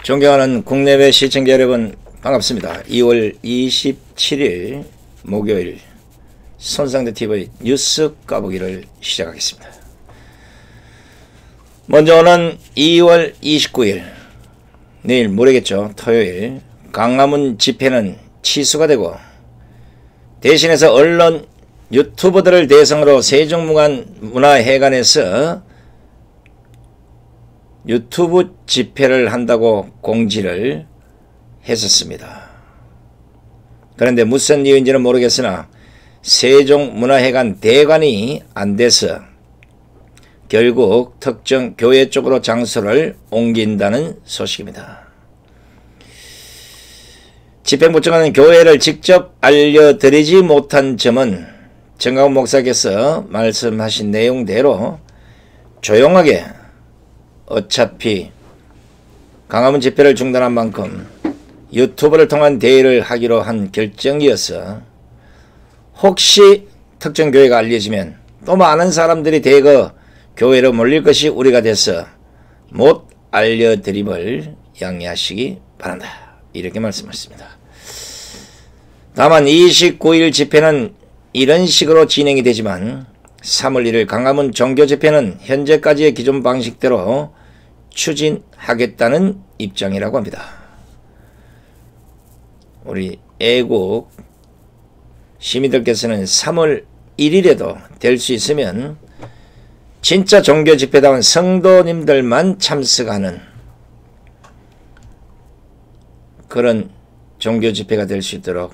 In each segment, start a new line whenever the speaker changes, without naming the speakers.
존경하는 국내외 시청자 여러분 반갑습니다. 2월 27일 목요일 손상대TV 뉴스 까보기를 시작하겠습니다. 먼저 오는 2월 29일 내일 모레겠죠. 토요일 광화문 집회는 취소가 되고 대신해서 언론 유튜버들을 대상으로 세종문화회관에서 유튜브 집회를 한다고 공지를 했었습니다. 그런데 무슨 이유인지는 모르겠으나 세종문화회관 대관이 안 돼서 결국 특정 교회 쪽으로 장소를 옮긴다는 소식입니다. 집행부청은 교회를 직접 알려드리지 못한 점은 정강훈 목사께서 말씀하신 내용대로 조용하게 어차피 광화문 집회를 중단한 만큼 유튜브를 통한 대회를 하기로 한 결정이어서 혹시 특정 교회가 알려지면 또 많은 사람들이 대거 교회로 몰릴 것이 우려가 돼서 못 알려드림을 양해하시기 바란다. 이렇게 말씀하셨습니다. 다만 29일 집회는 이런 식으로 진행이 되지만 3월 1일 광화문 종교 집회는 현재까지의 기존 방식대로 추진하겠다는 입장이라고 합니다. 우리 애국 시민들께서는 3월 1일에도 될 수 있으면 진짜 종교 집회다운 성도님들만 참석하는 그런 종교 집회가 될 수 있도록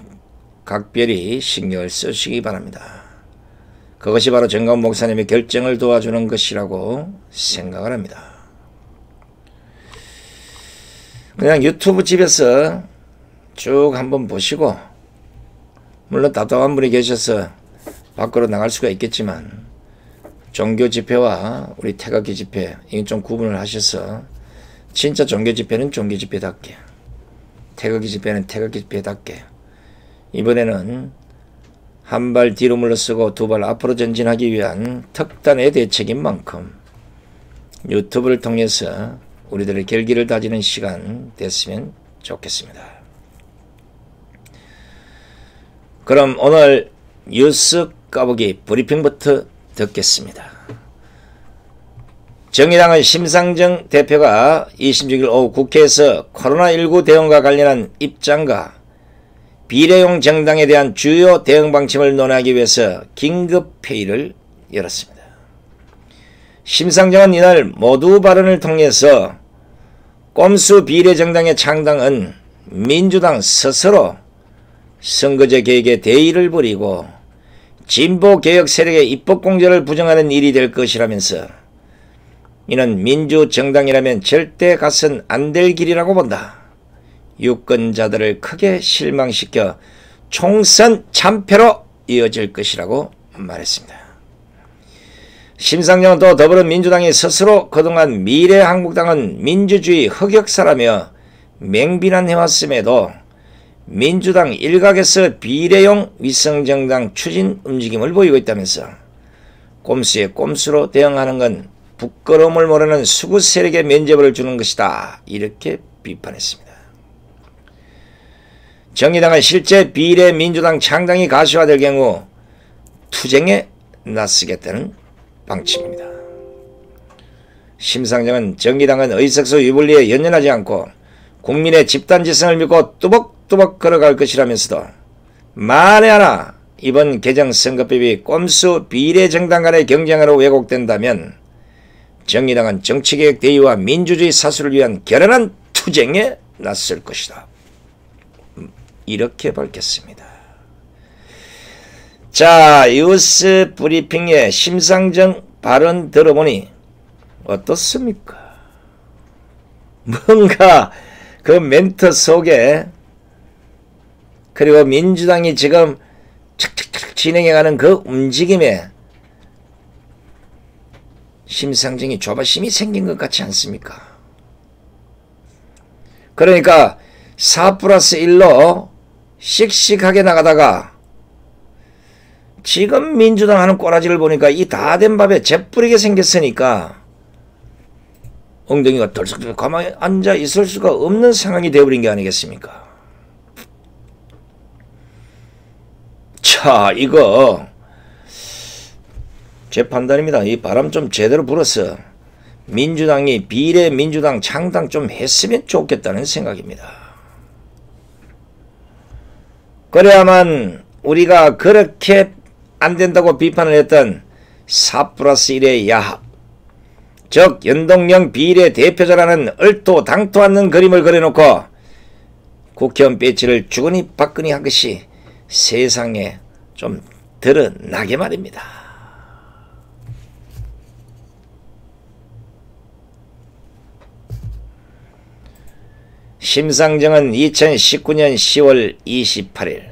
각별히 신경을 쓰시기 바랍니다. 그것이 바로 정강훈 목사님의 결정을 도와주는 것이라고 생각을 합니다. 그냥 유튜브 집에서 쭉 한번 보시고, 물론 답답한 분이 계셔서 밖으로 나갈 수가 있겠지만 종교 집회와 우리 태극기 집회 이건 좀 구분을 하셔서 진짜 종교 집회는 종교 집회답게, 태극기 집회는 태극기 집회답게 이번에는 한 발 뒤로 물러서고 두 발 앞으로 전진하기 위한 특단의 대책인 만큼 유튜브를 통해서 우리들의 결기를 다지는 시간 됐으면 좋겠습니다. 그럼 오늘 뉴스 까보기 브리핑부터 듣겠습니다. 정의당은 심상정 대표가 26일 오후 국회에서 코로나19 대응과 관련한 입장과 비례용 정당에 대한 주요 대응 방침을 논의하기 위해서 긴급회의를 열었습니다. 심상정은 이날 모두 발언을 통해서 꼼수 비례정당의 창당은 민주당 스스로 선거제 계획에 대의를 부리고 진보개혁 세력의 입법공조를 부정하는 일이 될 것이라면서 이는 민주정당이라면 절대 가선 안 될 길이라고 본다. 유권자들을 크게 실망시켜 총선 참패로 이어질 것이라고 말했습니다. 심상정은 또 더불어민주당이 스스로 그동안 미래한국당은 민주주의 흑역사라며 맹비난해왔음에도 민주당 일각에서 비례용 위성정당 추진 움직임을 보이고 있다면서 꼼수에 꼼수로 대응하는 건 부끄러움을 모르는 수구 세력에 면죄부를 주는 것이다. 이렇게 비판했습니다. 정의당은 실제 비례민주당 창당이 가시화될 경우 투쟁에 나서겠다는 방침입니다. 심상정은 정의당은 의석수 유불리에 연연하지 않고 국민의 집단지성을 믿고 뚜벅뚜벅 걸어갈 것이라면서도 만에 하나 이번 개정선거법이 꼼수 비례정당 간의 경쟁으로 왜곡된다면 정의당은 정치개혁 대의와 민주주의 사수를 위한 결연한 투쟁에 나설 것이다. 이렇게 밝혔습니다. 자, 뉴스 브리핑의 심상정 발언 들어보니 어떻습니까? 뭔가 그 멘트 속에 그리고 민주당이 지금 착착착 진행해가는 그 움직임에 심상정이 조바심이 생긴 것 같지 않습니까? 그러니까 4+1로 씩씩하게 나가다가 지금 민주당 하는 꼬라지를 보니까 이 다 된 밥에 재뿌리게 생겼으니까 엉덩이가 덜썩 가만히 앉아 있을 수가 없는 상황이 되어버린 게 아니겠습니까? 자, 이거 제 판단입니다. 이 바람 좀 제대로 불어서 민주당이 비례민주당 창당 좀 했으면 좋겠다는 생각입니다. 그래야만 우리가 그렇게 안 된다고 비판을 했던 4+1의 야합, 즉 연동형 비례대표자라는 얼토당토 않는 그림을 그려놓고 국회의원 배지를 주거니 받거니 한 것이 세상에 좀 드러나게 말입니다. 심상정은 2019년 10월 28일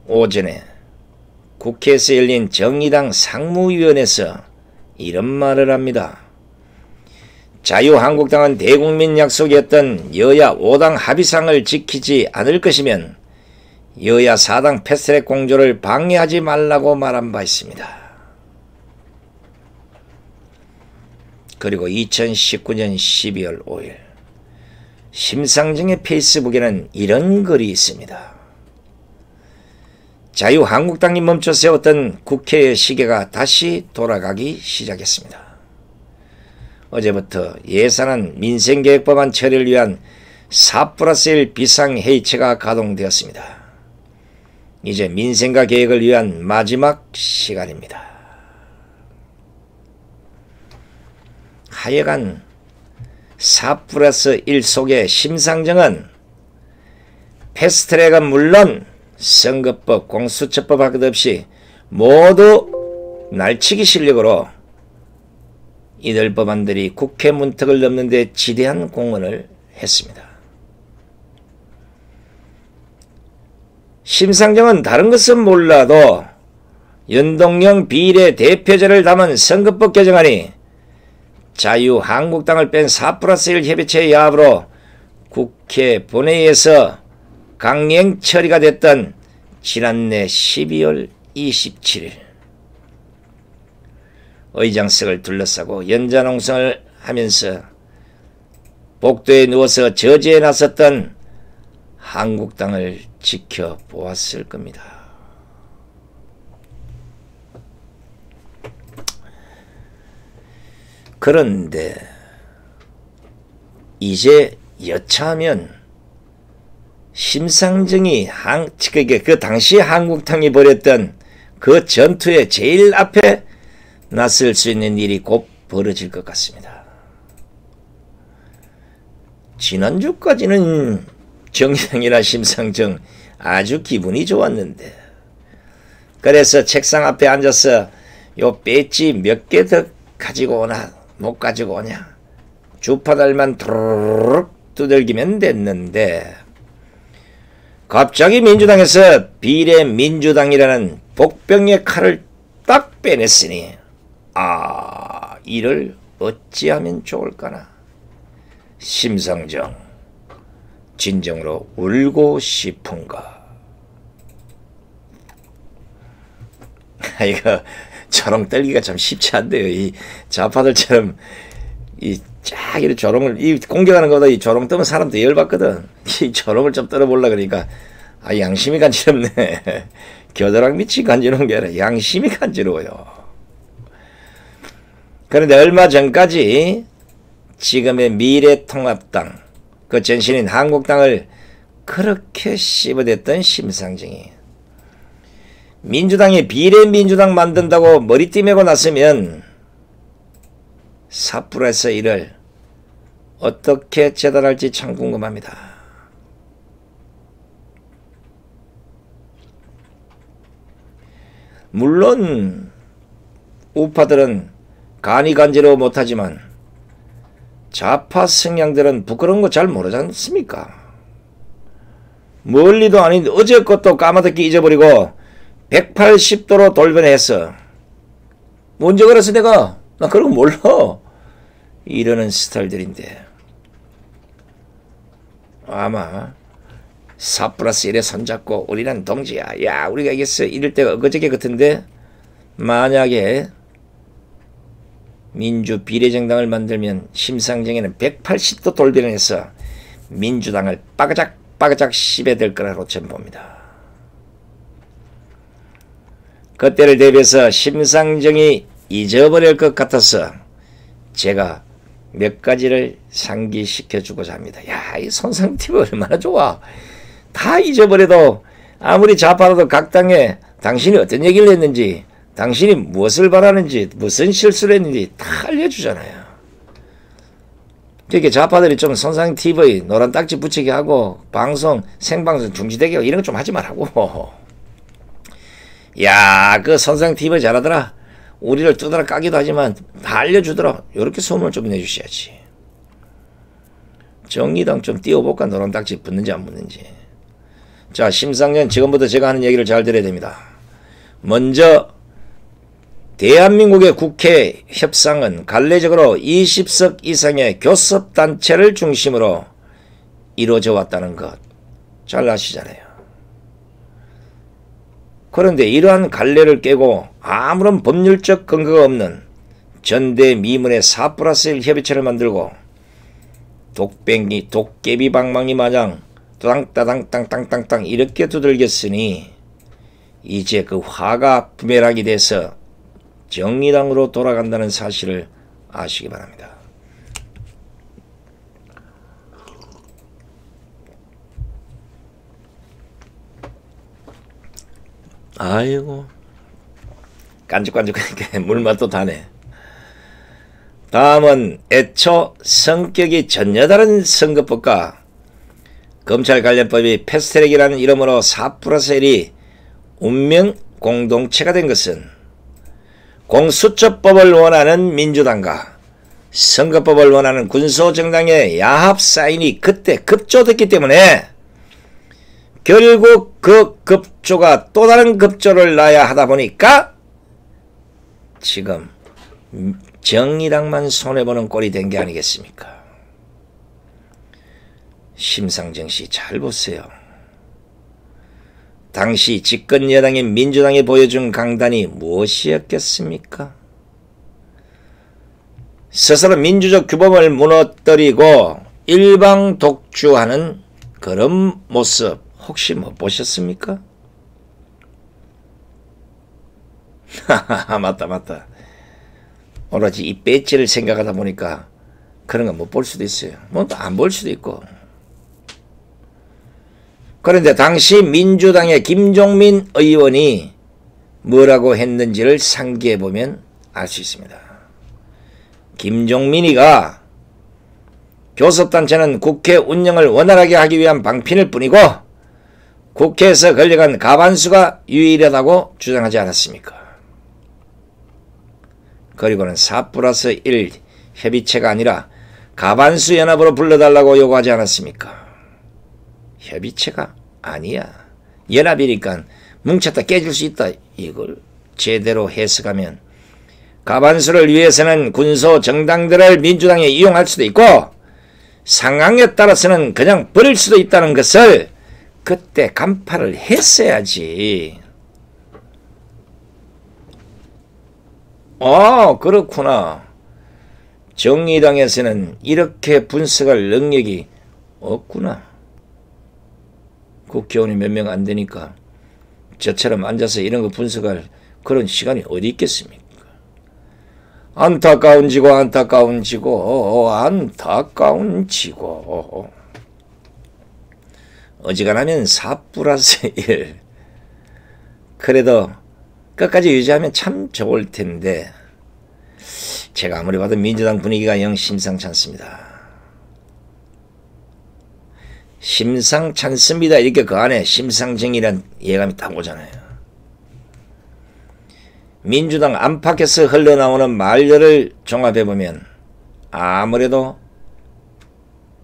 오전에 국회에서 열린 정의당 상무위원회에서 이런 말을 합니다. 자유한국당은 대국민 약속이었던 여야 5당 합의상을 지키지 않을 것이면 여야 4당 패스트트랙 공조를 방해하지 말라고 말한 바 있습니다. 그리고 2019년 12월 5일 심상정의 페이스북에는 이런 글이 있습니다. 자유한국당이 멈춰 세웠던 국회의 시계가 다시 돌아가기 시작했습니다. 어제부터 예산안 민생계획법안 처리를 위한 4+1 비상회의체가 가동되었습니다. 이제 민생과 계획을 위한 마지막 시간입니다. 하여간 4+1 속의 심상정은 패스트트랙은 물론 선거법, 공수처법 할 것 없이 모두 날치기 실력으로 이들 법안들이 국회 문턱을 넘는 데 지대한 공헌을 했습니다. 심상정은 다른 것은 몰라도 연동형 비례대표제를 담은 선거법 개정안이 자유한국당을 뺀 4+1 협의체의 야합으로 국회 본회의에서 강행 처리가 됐던 지난해 12월 27일 의장석을 둘러싸고 연좌농성을 하면서 복도에 누워서 저지에 나섰던 한국당을 지켜보았을 겁니다. 그런데 이제 여차하면 심상정이 그 당시 한국당이 벌였던 그 전투의 제일 앞에 나설 수 있는 일이 곧 벌어질 것 같습니다. 지난주까지는 정의당이나 심상정 아주 기분이 좋았는데, 그래서 책상 앞에 앉아서 요 배지 몇 개 더 가지고 오나 못 가지고 오냐 주파달만 두루룩 두들기면 됐는데, 갑자기 민주당에서 비례민주당이라는 복병의 칼을 딱 빼냈으니 이를 어찌하면 좋을까나. 심상정 진정으로 울고 싶은가. 이거 조롱 떨기가 참 쉽지 않대요. 이 좌파들처럼 쫙 이렇게 조롱을 공격하는 것보다 이 조롱 뜨면 사람도 열받거든. 이 조롱을 좀 떨어보려 그러니까 양심이 간지럽네. 겨드랑이 밑이 간지러운 게 아니라 양심이 간지러워요. 그런데 얼마 전까지 지금의 미래통합당 그 전신인 한국당을 그렇게 씹어댔던 심상정이 민주당이 비례민주당 만든다고 머리띠 메고 났으면 4+1을 어떻게 재단할지 참 궁금합니다. 물론 우파들은 간이 간지러워 못하지만 좌파 성향들은 부끄러운 거 잘 모르지 않습니까? 멀리도 아닌 어제 것도 까마득히 잊어버리고 180도로 돌변했어. 언제 그랬어 내가? 나 그런 거 몰라. 이러는 스타일들인데 아마 4+1에 손잡고 우리는 동지야, 야 우리가 이겼어 이럴 때가 엊그저께 같은데, 만약에 민주 비례정당을 만들면 심상정에는 180도 돌변해서 민주당을 빠그작빠그작 씹어댈 거라고 저는 봅니다. 그때를 대비해서 심상정이 잊어버릴 것 같아서 제가 몇 가지를 상기시켜주고자 합니다. 야, 이 손상팁 얼마나 좋아. 다 잊어버려도 아무리 좌파라도 각 당에 당신이 어떤 얘기를 했는지, 당신이 무엇을 바라는지, 무슨 실수를 했는지 다 알려주잖아요. 그렇게 좌파들이 좀 손상TV 노란 딱지 붙이게 하고 방송, 생방송 중지되게 하고 이런 거 좀 하지 말라고. 야, 그 손상TV 잘하더라. 우리를 두드러 까기도 하지만 다 알려주더라. 이렇게 소문을 좀 내주셔야지. 정의당 좀 띄워볼까? 노란 딱지 붙는지 안 붙는지. 자, 심상정 지금부터 제가 하는 얘기를 잘 들어야 됩니다. 먼저 대한민국의 국회 협상은 관례적으로 20석 이상의 교섭단체를 중심으로 이루어져 왔다는 것 잘 아시잖아요. 그런데 이러한 관례를 깨고 아무런 법률적 근거가 없는 전대미문의 4+1 협의체를 만들고 독뱅이 도깨비 방망이 마냥 따당따당땅땅땅땅 이렇게 두들겼으니 이제 그 화가 부메랑이 돼서 정의당으로 돌아간다는 사실을 아시기 바랍니다. 아이고 깐죽깐죽하니까 물맛도 다네. 다음은 애초 성격이 전혀 다른 선거법과 검찰관련법이 패스트트랙이라는 이름으로 4+1이 운명 공동체가 된 것은 공수처법을 원하는 민주당과 선거법을 원하는 군소정당의 야합 사인이 그때 급조됐기 때문에 결국 그 급조가 또 다른 급조를 낳아야 하다 보니까 지금 정의당만 손해보는 꼴이 된 게 아니겠습니까? 심상정씨 잘 보세요. 당시 집권 여당인 민주당이 보여준 강단이 무엇이었겠습니까? 스스로 민주적 규범을 무너뜨리고 일방 독주하는 그런 모습 혹시 못 보셨습니까? 하하하 맞다. 오로지 이 배지를 생각하다 보니까 그런 거 못 볼 수도 있어요. 뭐 안 볼 수도 있고. 그런데 당시 민주당의 김종민 의원이 뭐라고 했는지를 상기해보면 알 수 있습니다. 김종민이가 교섭단체는 국회 운영을 원활하게 하기 위한 방편일 뿐이고 국회에서 걸려간 가반수가 유일하다고 주장하지 않았습니까? 그리고는 4+1 협의체가 아니라 가반수 연합으로 불러달라고 요구하지 않았습니까? 협의체가 아니야. 연합이니까 뭉쳤다 깨질 수 있다. 이걸 제대로 해석하면 가반수를 위해서는 군소 정당들을 민주당에 이용할 수도 있고 상황에 따라서는 그냥 버릴 수도 있다는 것을 그때 간파를 했어야지. 그렇구나. 정의당에서는 이렇게 분석할 능력이 없구나. 국회의원이 몇 명 안 되니까 저처럼 앉아서 이런 거 분석할 그런 시간이 어디 있겠습니까? 안타까운 지고 안타까운 지고 안타까운 지고. 어지간하면 4+1 그래도 끝까지 유지하면 참 좋을 텐데 제가 아무리 봐도 민주당 분위기가 영 심상치 않습니다. 심상찮습니다. 이렇게 그 안에 심상정이란 예감이 딱 오잖아요. 민주당 안팎에서 흘러나오는 말들을 종합해보면 아무래도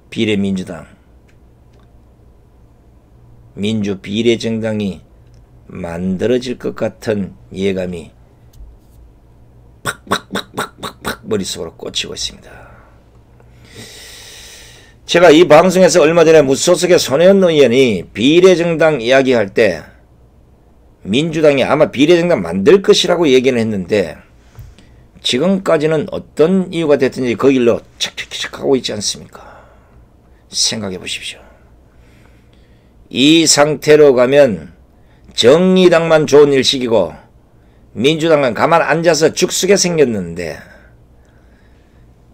비례민주당, 민주비례정당이 만들어질 것 같은 예감이 팍팍팍팍팍팍 머릿속으로 꽂히고 있습니다. 제가 이 방송에서 얼마 전에 무소속의 손혜원 의원이 비례정당 이야기할 때 민주당이 아마 비례정당 만들 것이라고 얘기는 했는데 지금까지는 어떤 이유가 됐든지 그 길로 착착착 가고 있지 않습니까? 생각해 보십시오. 이 상태로 가면 정의당만 좋은 일식이고 민주당은 가만 앉아서 죽쓰게 생겼는데,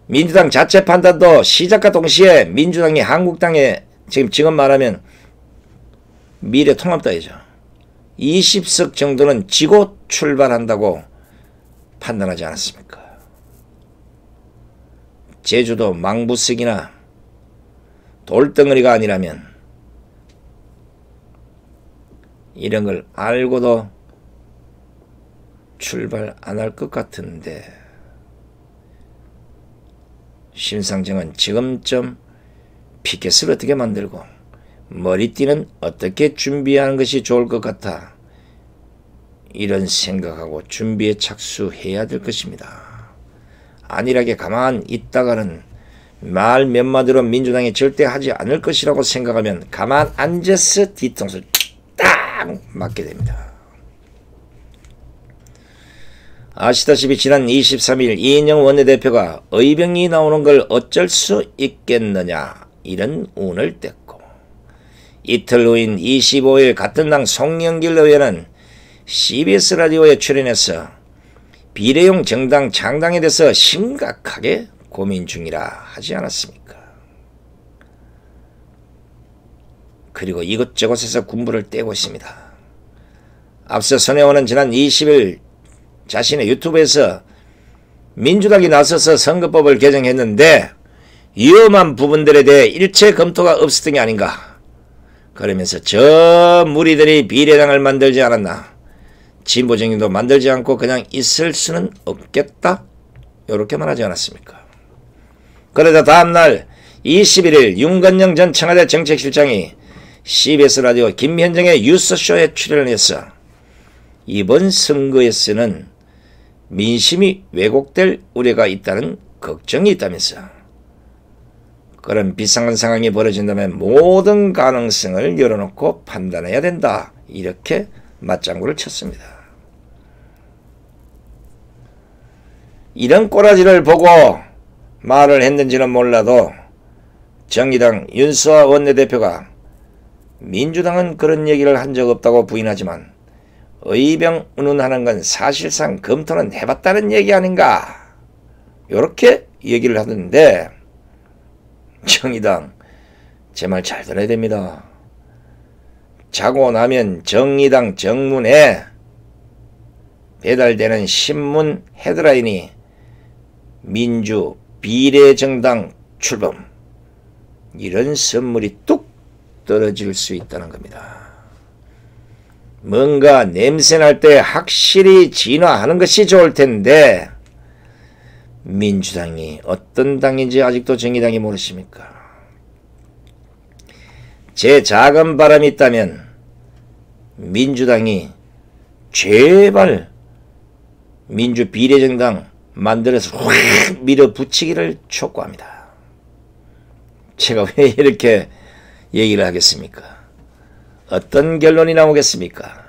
민주당 자체 판단도 시작과 동시에 민주당이 한국당에 지금 말하면 미래통합당이죠. 20석 정도는 지고 출발한다고 판단하지 않았습니까? 제주도 망부석이나 돌덩어리가 아니라면 이런 걸 알고도 출발 안 할 것 같은데, 심상정은 지금쯤 피켓을 어떻게 만들고 머리띠는 어떻게 준비하는 것이 좋을 것 같아, 이런 생각하고 준비에 착수해야 될 것입니다. 안일하게 가만 있다가는 말 몇 마디로 민주당이 절대 하지 않을 것이라고 생각하면 가만 앉아서 뒤통수를 딱 맞게 됩니다. 아시다시피 지난 23일 이인영 원내대표가 의병이 나오는 걸 어쩔 수 있겠느냐, 이런 운을 뗐고, 이틀 후인 25일 같은 당 송영길 의원은 CBS 라디오에 출연해서 비례용 정당 창당에 대해서 심각하게 고민 중이라 하지 않았습니까? 그리고 이것저것에서 군부를 떼고 있습니다. 앞서 손 의원은 지난 20일 자신의 유튜브에서 민주당이 나서서 선거법을 개정했는데 위험한 부분들에 대해 일체 검토가 없었던 게 아닌가, 그러면서 저 무리들이 비례당을 만들지 않았나, 진보정당도 만들지 않고 그냥 있을 수는 없겠다, 이렇게만 하지 않았습니까? 그러다 다음날 21일 윤건영 전 청와대 정책실장이 CBS 라디오 김현정의 뉴스쇼에 출연을 해서 이번 선거에서는 민심이 왜곡될 우려가 있다는 걱정이 있다면서, 그런 비상한 상황이 벌어진다면 모든 가능성을 열어놓고 판단해야 된다, 이렇게 맞장구를 쳤습니다. 이런 꼬라지를 보고 말을 했는지는 몰라도 정의당 윤수아 원내대표가 민주당은 그런 얘기를 한 적 없다고 부인하지만 의병 운운하는 건 사실상 검토는 해봤다는 얘기 아닌가, 이렇게 얘기를 하던데, 정의당 제 말 잘 들어야 됩니다. 자고 나면 정의당 정문에 배달되는 신문 헤드라인이 민주 비례정당 출범, 이런 선물이 뚝 떨어질 수 있다는 겁니다. 뭔가 냄새날 때 확실히 진화하는 것이 좋을 텐데, 민주당이 어떤 당인지 아직도 정의당이 모르십니까? 제 작은 바람이 있다면 민주당이 제발 민주 비례정당 만들어서 확 밀어붙이기를 촉구합니다. 제가 왜 이렇게 얘기를 하겠습니까? 어떤 결론이 나오겠습니까?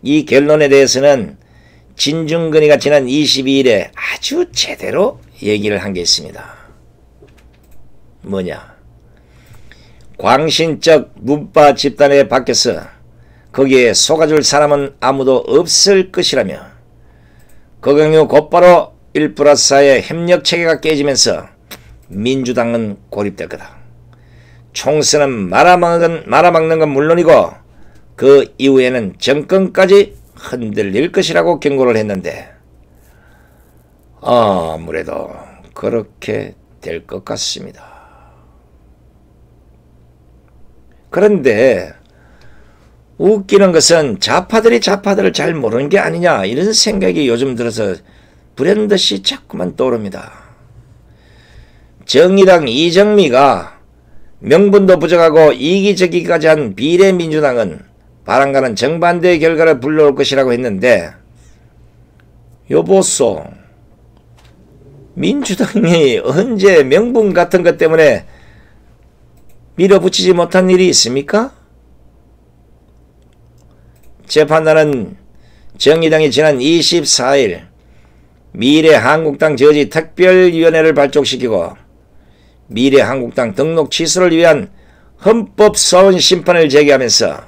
이 결론에 대해서는 진중근이가 지난 22일에 아주 제대로 얘기를 한 게 있습니다. 뭐냐? 광신적 문파 집단에 밖에서 거기에 속아줄 사람은 아무도 없을 것이라며, 그 경우 곧바로 1+4의 협력체계가 깨지면서 민주당은 고립될 거다. 총선은 말아먹는 건 물론이고 그 이후에는 정권까지 흔들릴 것이라고 경고를 했는데, 아무래도 그렇게 될 것 같습니다. 그런데 웃기는 것은 좌파들이 좌파들을 잘 모르는 게 아니냐, 이런 생각이 요즘 들어서 불현듯이 자꾸만 떠오릅니다. 정의당 이정미가 명분도 부족하고 이기적이기까지 한 비례민주당은 바람과는 정반대의 결과를 불러올 것이라고 했는데, 여보소, 민주당이 언제 명분 같은 것 때문에 밀어붙이지 못한 일이 있습니까? 제 판단은 정의당이 지난 24일 미래한국당 저지 특별위원회를 발족시키고 미래한국당 등록 취소를 위한 헌법소원 심판을 제기하면서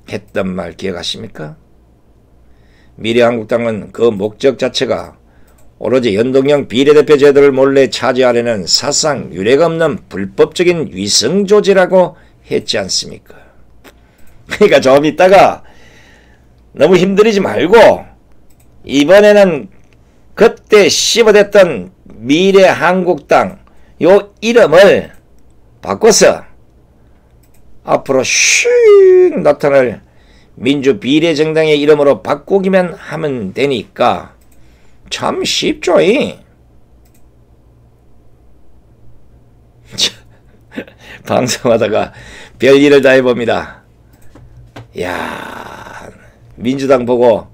했던 말 기억하십니까? 미래한국당은 그 목적 자체가 오로지 연동형 비례대표 제도를 몰래 차지하려는 사상 유례가 없는 불법적인 위성조지라고 했지 않습니까? 그러니까 좀 이따가 너무 힘들이지 말고 이번에는 그때 씹어댔던 미래한국당 요 이름을 바꿔서 앞으로 슉 나타날 민주비례정당의 이름으로 바꾸기만 하면 되니까 참 쉽죠. 방송하다가 별일을 다 해봅니다. 야, 민주당 보고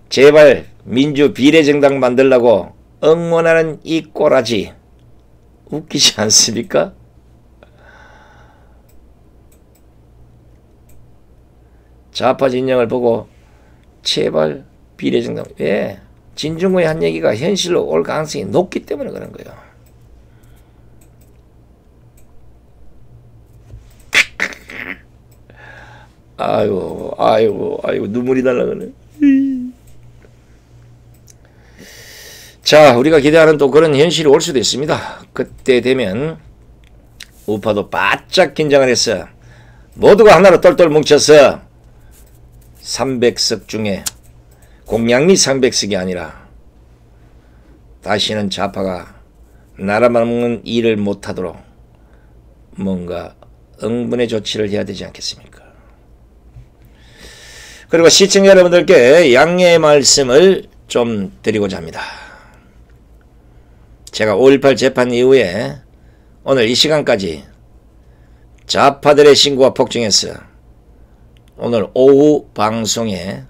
제발 민주비례정당 만들라고 응원하는 이 꼬라지 웃기지 않습니까? 좌파 진영을 보고 제발 비례정당, 왜? 진중권이 한 얘기가 현실로 올 가능성이 높기 때문에 그런 거예요. 아이고 눈물이 날라가네. 자, 우리가 기대하는 또 그런 현실이 올 수도 있습니다. 그때 되면 우파도 바짝 긴장을 했어. 모두가 하나로 똘똘 뭉쳐서 300석 중에 공양미 300석이 아니라 다시는 좌파가 나라만 일을 못하도록 뭔가 응분의 조치를 해야 되지 않겠습니까? 그리고 시청자 여러분들께 양해의 말씀을 좀 드리고자 합니다. 제가 5.18 재판 이후에 오늘 이 시간까지 좌파들의 신고가 폭증해서 오늘 오후 방송에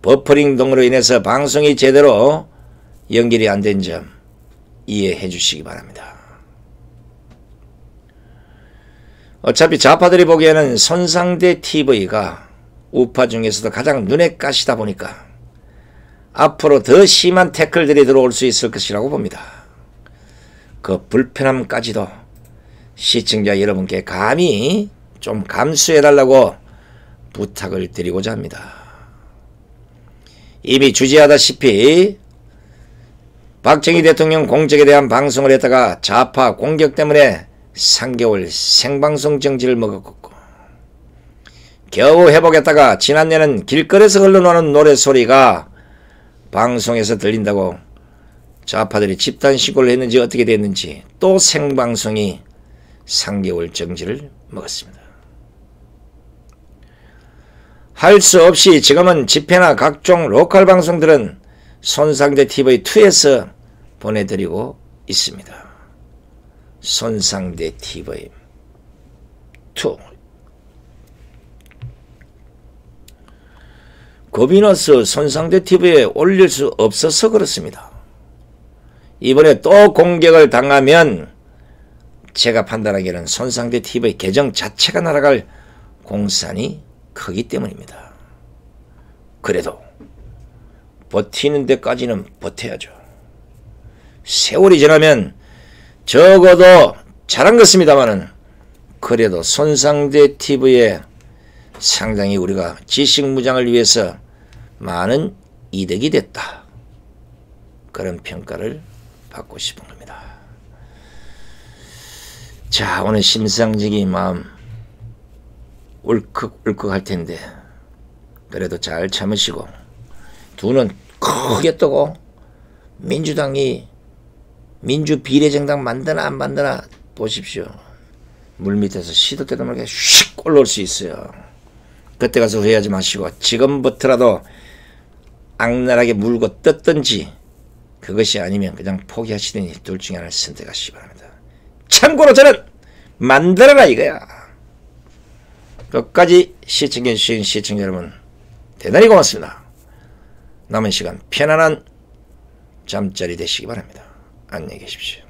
버퍼링 등으로 인해서 방송이 제대로 연결이 안 된 점 이해해 주시기 바랍니다. 어차피 좌파들이 보기에는 손상대 TV가 우파 중에서도 가장 눈에 가시다 보니까 앞으로 더 심한 태클들이 들어올 수 있을 것이라고 봅니다. 그 불편함까지도 시청자 여러분께 감히 좀 감수해달라고 부탁을 드리고자 합니다. 이미 주지하다시피 박정희 대통령 공적에 대한 방송을 했다가 좌파 공격 때문에 3개월 생방송 정지를 먹었고 겨우 회복했다가 지난해는 길거리에서 흘러나오는 노래소리가 방송에서 들린다고 좌파들이 집단 신고를 했는지 어떻게 됐는지 또 생방송이 3개월 정지를 먹었습니다. 할 수 없이 지금은 집회나 각종 로컬 방송들은 손상대 TV2에서 보내드리고 있습니다. 손상대 TV2 겁이 나서 손상대 TV에 올릴 수 없어서 그렇습니다. 이번에 또 공격을 당하면 제가 판단하기에는 손상대 TV 계정 자체가 날아갈 공산이 크기 때문입니다. 그래도 버티는 데까지는 버텨야죠. 세월이 지나면 적어도 잘한 것입니다만은 그래도 손상대 TV에 상당히 우리가 지식무장을 위해서 많은 이득이 됐다. 그런 평가를 받고 싶은 겁니다. 자, 오늘 심상정이 마음 울컥울컥 할 텐데 그래도 잘 참으시고 두 눈 크게 뜨고 민주당이 민주비례정당 만드나 안 만드나 보십시오. 물밑에서 시도 때도 모르게 슉 올라올 수 있어요. 그때 가서 후회하지 마시고 지금부터라도 악랄하게 물고 뜯든지 그것이 아니면 그냥 포기하시더니 둘 중에 하나를 선택하시기 바랍니다. 참고로 저는 만들어라 이거야. 끝까지 시청해주신 시청자 여러분 대단히 고맙습니다. 남은 시간 편안한 잠자리 되시기 바랍니다. 안녕히 계십시오.